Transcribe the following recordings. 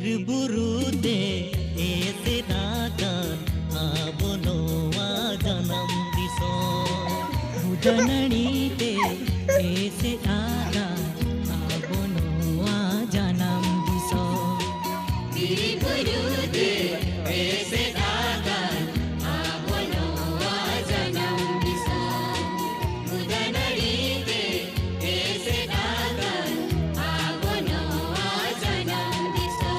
buru de ese dagan abono janam diso budanani te ese dagan abono janam diso buru de ese dagan abono janam diso budanani te ese dagan abono janam diso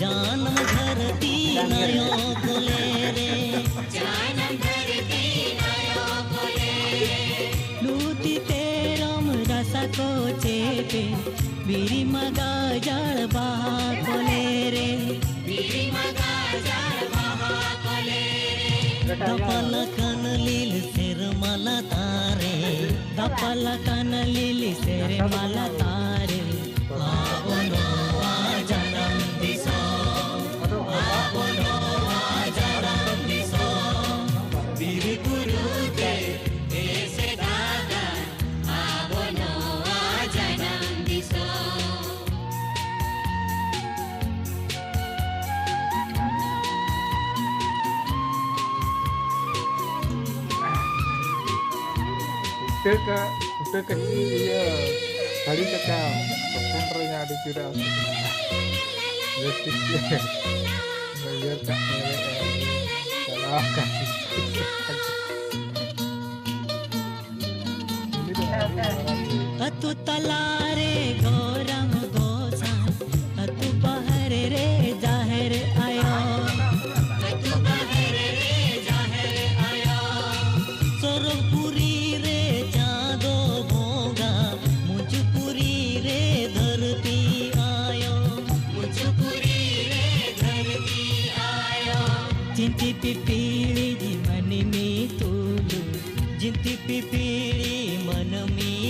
जानम धरती नयो कोले रे जानम धरती नयो कोले लूटी तेरम रसा को चेपे बीरी मगा जड़ बहा कोले रे बीरी मगा जड़ बहा कोले रे दपल कन लील सिर मला तारे दपल कन लील सिर मला तारे abono janam diso abono janam diso bir guru de ese dagan abono janam diso Udah kecil ya hari cekal kontrolnya ada tidak bayar tak salah kasih अतु तलारे गौरम गोसाई अतु बहर रे जाहिर आयो अतु बहर रे जाहिर आयो सोरपुरी रे चाँदो भोगा मुझपुरी रे धरती आयो मुझपुरी रे धरती आयो जिंती पिपीड़ी जी मन में तूलू जिंती पिपीड़ी मन में